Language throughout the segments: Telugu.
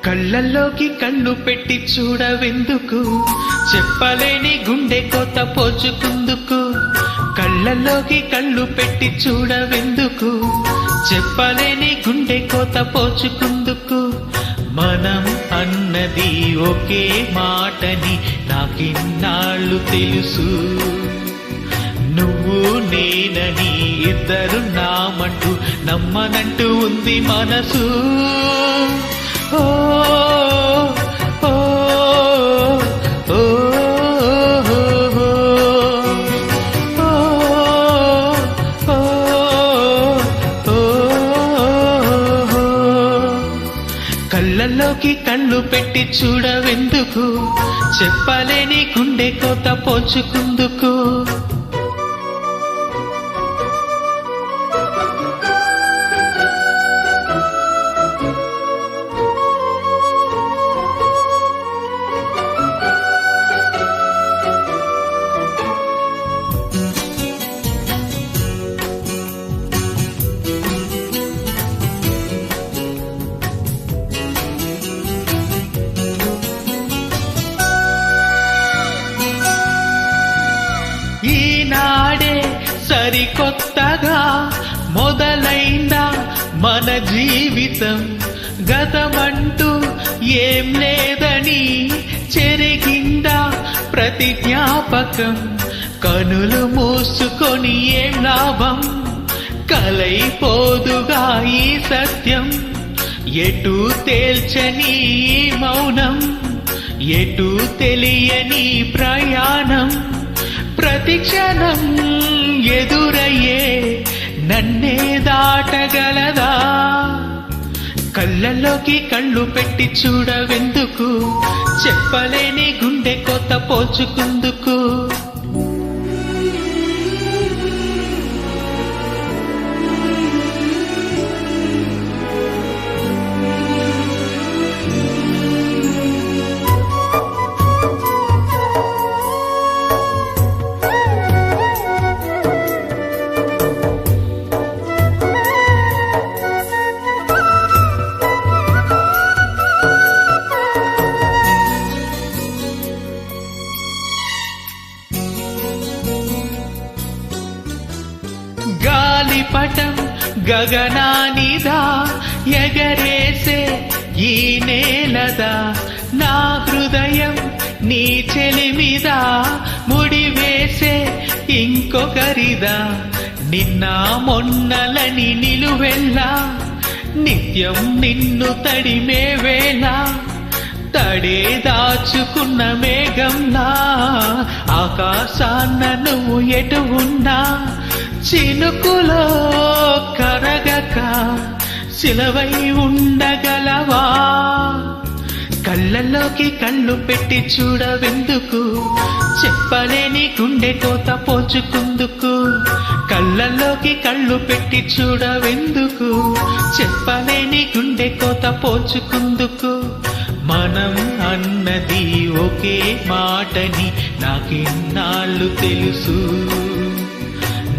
కళ్ళల్లోకి కళ్ళు పెట్టి చూడవెందుకు, చెప్పలేని గుండె కోత పోచుకుందుకు. కళ్ళల్లోకి కళ్ళు పెట్టి చూడవెందుకు, చెప్పలేని గుండె కోత పోచుకుందుకు. మనం అన్నది ఒకే మాటని నాకిన్నాళ్ళు తెలుసు, నువ్వు నేనని ఇద్దరు నామంటూ నమ్మనంటూ ఉంది మనసు. ఓ ఓ ఓ కళ్ళల్లోకి కళ్ళు పెట్టి చూడవెందుకు, చెప్పలేని గుండె కోత పోచుకుందుకు. ఈనాడే సరికొత్తగా మొదలైందా మన జీవితం, గతమంటూ ఏం లేదని చెరిగిందా ప్రతి జ్ఞాపకం. కనులు మూసుకొని ఏం లాభం, కలైపోదుగా ఈ సత్యం. ఎటు తేల్చని మౌనం, ఎటు తెలియని ప్రయాణం. ప్రతి క్షణం ఎదురయ్యే నన్నే దాటగలదా. కళ్ళల్లోకి కళ్ళు పెట్టి చూడవెందుకు, చెప్పలేని గుండె కోత పోచుకుందుకు. గాలిపటం గగనానిదా, ఎగరేసే ఈ నేలదా. నా హృదయం నీ చెలిమిదా, ముడివేసే ఇంకొకరిదా. నిన్న మొన్నలని నిలువెల్లా, నిత్యం నిన్ను తడిమే వేళ. తడే దాచుకున్న మేఘంలా, ఆకాశాన్న నువ్వు ఎటు ఉన్నా చినుకులో కరగక శిలవై ఉండగలవా. కళ్ళల్లోకి కళ్ళు పెట్టి చూడవెందుకు, చెప్పలేని గుండె కోత పోచుకుందుకు. కళ్ళల్లోకి కళ్ళు పెట్టి చూడవెందుకు, చెప్పలేని గుండె కోత పోచుకుందుకు. మనం అన్నది ఒకే మాటని నాకిన్నాళ్ళు తెలుసు,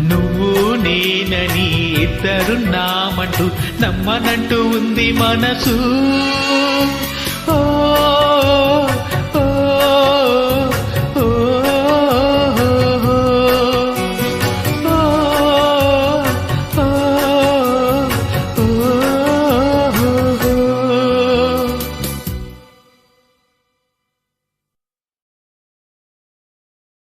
నువ్వు నేనని ఇద్దరు నామంటూ నమ్మనంటూ ఉంది మనసు. ఓ